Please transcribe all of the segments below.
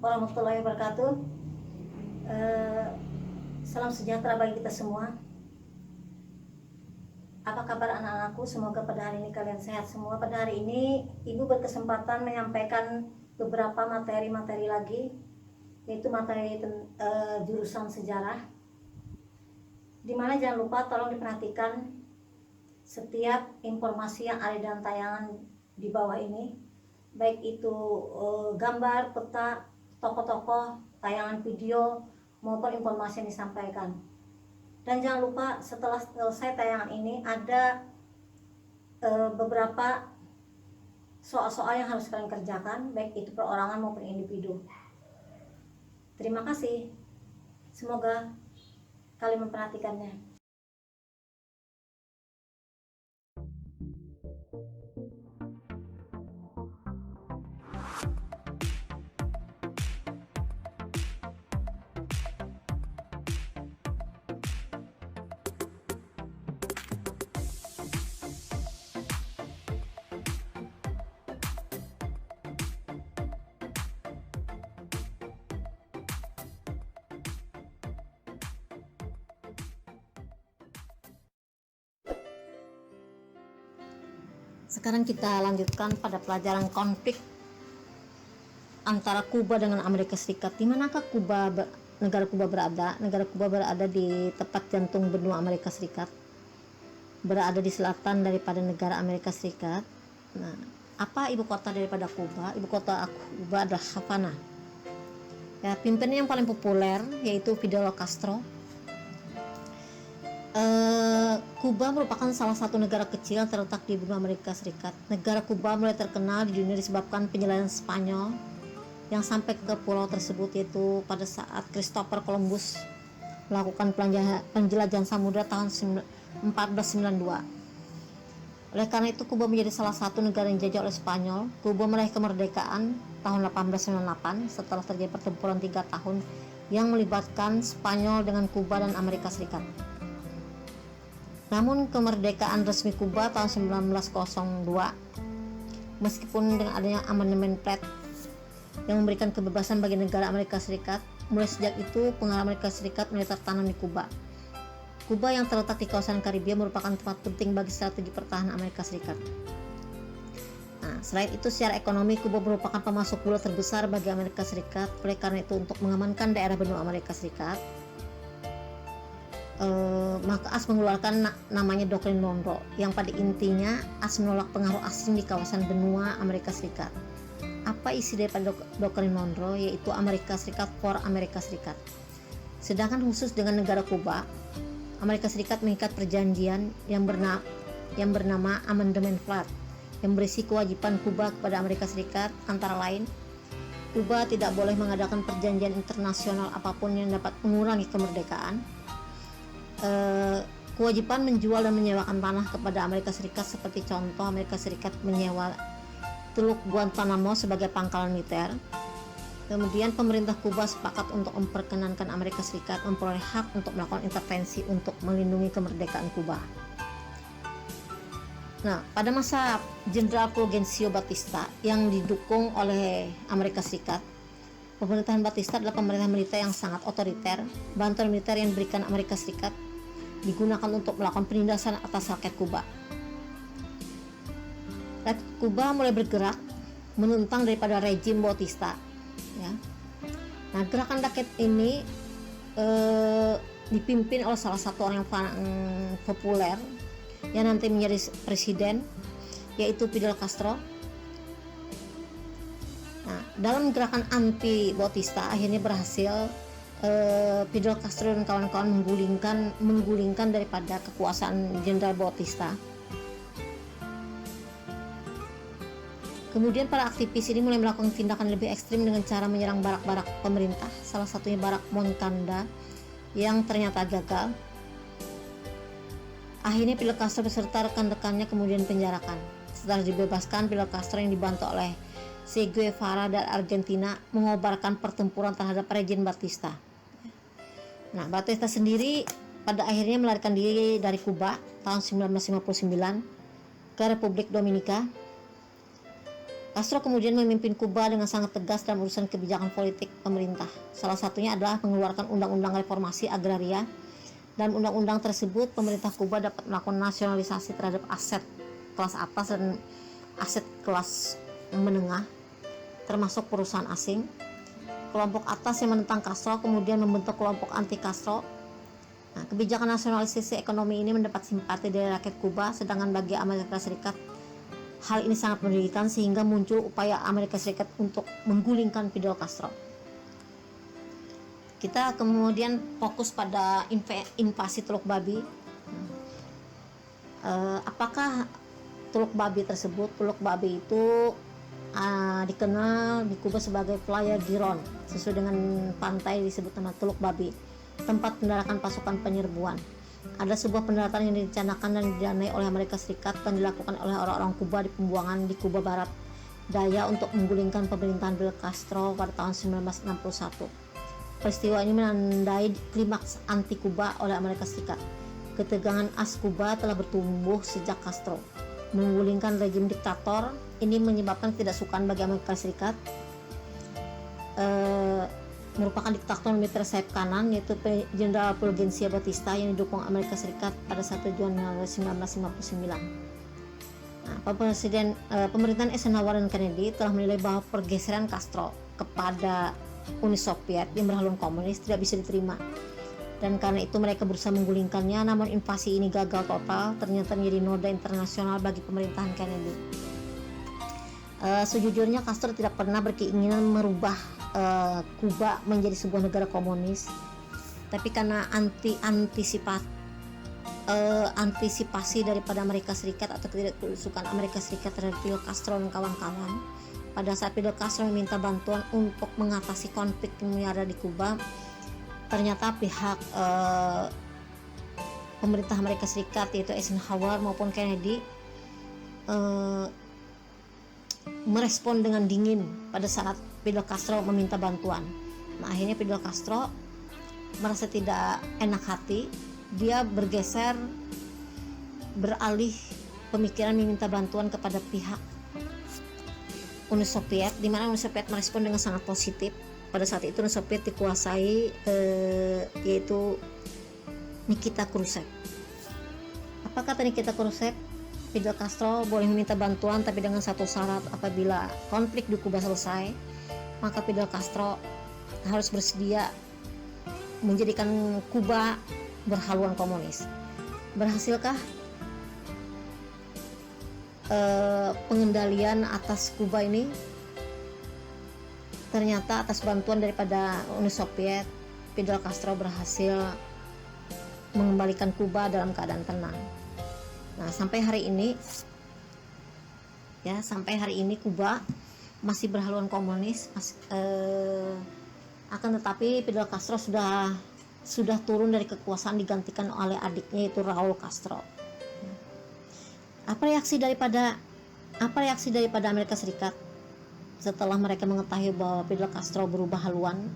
warahmatullahi wabarakatuh. Salam sejahtera bagi kita semua. Apa kabar anak-anakku? Semoga pada hari ini kalian sehat semua. Pada hari ini Ibu berkesempatan menyampaikan beberapa materi-materi lagi, yaitu materi jurusan sejarah. Dimana jangan lupa tolong diperhatikan setiap informasi yang ada dalam tayangan di bawah ini, baik itu gambar, peta, tokoh-tokoh, tayangan video, maupun informasi yang disampaikan. Dan jangan lupa setelah selesai tayangan ini ada beberapa soal-soal yang harus kalian kerjakan, baik itu perorangan maupun individu. Terima kasih. Semoga kalian memperhatikannya. Sekarang kita lanjutkan pada pelajaran konflik antara Kuba dengan Amerika Serikat. Di manakah negara Kuba berada? Negara Kuba berada di tepat jantung benua Amerika Serikat, berada di selatan daripada negara Amerika Serikat. Nah, apa ibu kota daripada Kuba? Ibu kota Kuba adalah Havana. Ya, pimpinan yang paling populer yaitu Fidel Castro. Kuba merupakan salah satu negara kecil yang terletak di benua Amerika Serikat. Negara Kuba mulai terkenal di dunia disebabkan penjelajahan Spanyol yang sampai ke pulau tersebut, yaitu pada saat Christopher Columbus melakukan penjelajahan samudra tahun 1492. Oleh karena itu, Kuba menjadi salah satu negara yang dijajah oleh Spanyol. Kuba meraih kemerdekaan tahun 1898 setelah terjadi pertempuran 3 tahun yang melibatkan Spanyol dengan Kuba dan Amerika Serikat. Namun kemerdekaan resmi Kuba tahun 1902, meskipun dengan adanya amandemen Platt yang memberikan kebebasan bagi negara Amerika Serikat, mulai sejak itu pengaruh Amerika Serikat mulai tertanam di Kuba. Kuba yang terletak di kawasan Karibia merupakan tempat penting bagi strategi pertahanan Amerika Serikat. Nah, selain itu secara ekonomi Kuba merupakan pemasok gula terbesar bagi Amerika Serikat. Oleh karena itu, untuk mengamankan daerah benua Amerika Serikat, maka AS mengeluarkan namanya Doktrin Monroe, yang pada intinya AS menolak pengaruh asing di kawasan benua Amerika Serikat. Apa isi daripada Doktrin Monroe? Yaitu Amerika Serikat for Amerika Serikat. Sedangkan khusus dengan negara Kuba, Amerika Serikat mengikat perjanjian yang bernama Amandemen Platt yang berisi kewajiban Kuba kepada Amerika Serikat, antara lain Kuba tidak boleh mengadakan perjanjian internasional apapun yang dapat mengurangi kemerdekaan, kewajiban menjual dan menyewakan tanah kepada Amerika Serikat, seperti contoh Amerika Serikat menyewa Teluk Guantanamo sebagai pangkalan militer. Kemudian pemerintah Kuba sepakat untuk memperkenankan Amerika Serikat memperoleh hak untuk melakukan intervensi untuk melindungi kemerdekaan Kuba. Nah, pada masa Jenderal Fulgencio Batista yang didukung oleh Amerika Serikat, pemerintahan Batista adalah pemerintahan militer yang sangat otoriter. Bantuan militer yang diberikan Amerika Serikat digunakan untuk melakukan penindasan atas rakyat Kuba. Rakyat Kuba mulai bergerak menentang daripada rejim Batista. Ya. Nah, gerakan rakyat ini dipimpin oleh salah satu orang yang populer yang nanti menjadi presiden, yaitu Fidel Castro. Nah, dalam gerakan anti Batista akhirnya berhasil Fidel Castro dan kawan-kawan menggulingkan daripada kekuasaan Jenderal Batista. Kemudian para aktivis ini mulai melakukan tindakan lebih ekstrim dengan cara menyerang barak-barak pemerintah, salah satunya barak Moncada yang ternyata gagal. Akhirnya Fidel Castro beserta rekan-rekannya kemudian penjarakan. Setelah dibebaskan, Fidel Castro yang dibantu oleh Che Guevara dari Argentina mengobarkan pertempuran terhadap rejim Batista. Nah, Batista sendiri pada akhirnya melarikan diri dari Kuba tahun 1959 ke Republik Dominika. Castro kemudian memimpin Kuba dengan sangat tegas dalam urusan kebijakan politik pemerintah. Salah satunya adalah mengeluarkan undang-undang reformasi agraria. Dan undang-undang tersebut, pemerintah Kuba dapat melakukan nasionalisasi terhadap aset kelas atas dan aset kelas menengah, termasuk perusahaan asing. Kelompok atas yang menentang Castro kemudian membentuk kelompok anti Castro. Nah, kebijakan nasionalisasi ekonomi ini mendapat simpati dari rakyat Kuba, sedangkan bagi Amerika Serikat hal ini sangat merugikan sehingga muncul upaya Amerika Serikat untuk menggulingkan Fidel Castro. Kita kemudian fokus pada invasi Teluk Babi. Apakah Teluk Babi tersebut? Teluk Babi itu dikenal di Kuba sebagai Playa Giron, sesuai dengan pantai disebut nama Teluk Babi, tempat pendaratan pasukan penyerbuan. Ada sebuah pendaratan yang direncanakan dan didanai oleh Amerika Serikat dan dilakukan oleh orang-orang Kuba di pembuangan di Kuba Barat Daya untuk menggulingkan pemerintahan Fidel Castro pada tahun 1961. Peristiwa ini menandai klimaks anti Kuba oleh Amerika Serikat. Ketegangan as Kuba telah bertumbuh sejak Castro menggulingkan rejim diktator. Ini menyebabkan ketidaksukaan bagi Amerika Serikat merupakan diktator militer sayap kanan, yaitu Jenderal Fulgencio Batista yang didukung Amerika Serikat pada 1 Januari 1959. Nah, pemerintahan Eisenhower dan Kennedy telah menilai bahwa pergeseran Castro kepada Uni Soviet yang berhaluan komunis tidak bisa diterima, dan karena itu mereka berusaha menggulingkannya. Namun invasi ini gagal total, ternyata menjadi noda internasional bagi pemerintahan Kennedy. Sejujurnya Castro tidak pernah berkeinginan merubah Kuba menjadi sebuah negara komunis, tapi karena antisipasi daripada Amerika Serikat atau ketidaksukaan Amerika Serikat terhadap Fidel Castro dan kawan-kawan, pada saat Fidel Castro meminta bantuan untuk mengatasi konflik yang ada di Kuba, ternyata pihak pemerintah Amerika Serikat, yaitu Eisenhower maupun Kennedy, merespon dengan dingin pada saat Fidel Castro meminta bantuan. Nah, akhirnya Fidel Castro merasa tidak enak hati. Dia beralih pemikiran meminta bantuan kepada pihak Uni Soviet, di mana Uni Soviet merespon dengan sangat positif. Pada saat itu Uni Soviet dikuasai yaitu Nikita Khrushchev. Apa kata Nikita Khrushchev? Fidel Castro boleh meminta bantuan, tapi dengan satu syarat: apabila konflik di Kuba selesai, maka Fidel Castro harus bersedia menjadikan Kuba berhaluan komunis. Berhasilkah pengendalian atas Kuba ini? Ternyata atas bantuan daripada Uni Soviet, Fidel Castro berhasil mengembalikan Kuba dalam keadaan tenang. Nah, sampai hari ini Kuba masih berhaluan komunis, akan tetapi Fidel Castro sudah turun dari kekuasaan, digantikan oleh adiknya, yaitu Raul Castro. Apa reaksi daripada Amerika Serikat setelah mereka mengetahui bahwa Fidel Castro berubah haluan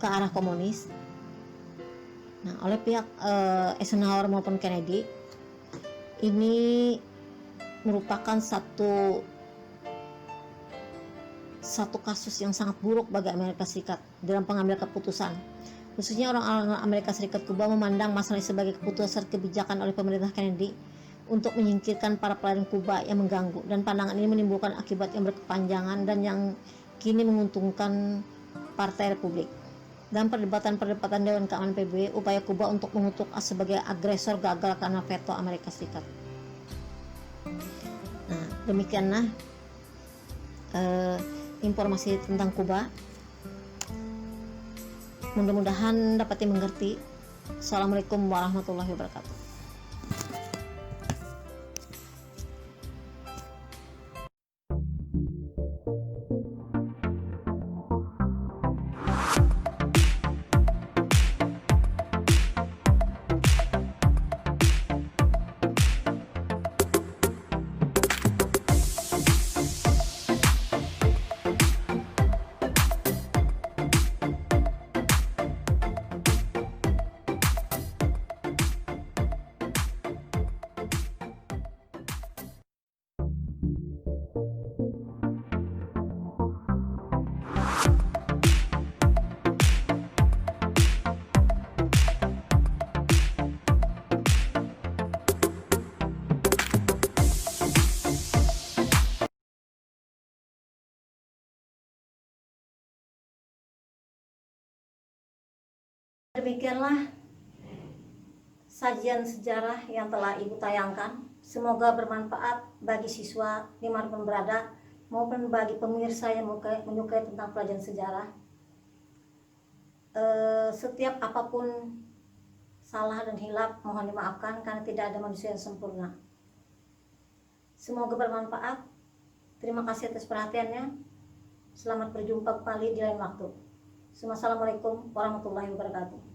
ke arah komunis? Nah, oleh pihak Eisenhower maupun Kennedy, ini merupakan satu kasus yang sangat buruk bagi Amerika Serikat dalam pengambilan keputusan. Khususnya orang-orang Amerika Serikat Kuba memandang masalah sebagai keputusan kebijakan oleh pemerintah Kennedy untuk menyingkirkan para pelayan Kuba yang mengganggu, dan pandangan ini menimbulkan akibat yang berkepanjangan dan yang kini menguntungkan Partai Republik. Dalam perdebatan Dewan Keamanan PBB, upaya Kuba untuk mengutuk sebagai agresor gagal karena veto Amerika Serikat. Nah, demikianlah informasi tentang Kuba. Mudah-mudahan dapat dimengerti. Assalamualaikum warahmatullahi wabarakatuh. demikianlah sajian sejarah yang telah Ibu tayangkan. Semoga bermanfaat bagi siswa dimanapun berada maupun bagi pemirsa yang menyukai tentang pelajaran sejarah. Setiap apapun salah dan hilap mohon dimaafkan karena tidak ada manusia yang sempurna. Semoga bermanfaat. Terima kasih atas perhatiannya. Selamat berjumpa kembali di lain waktu. Assalamualaikum warahmatullahi wabarakatuh.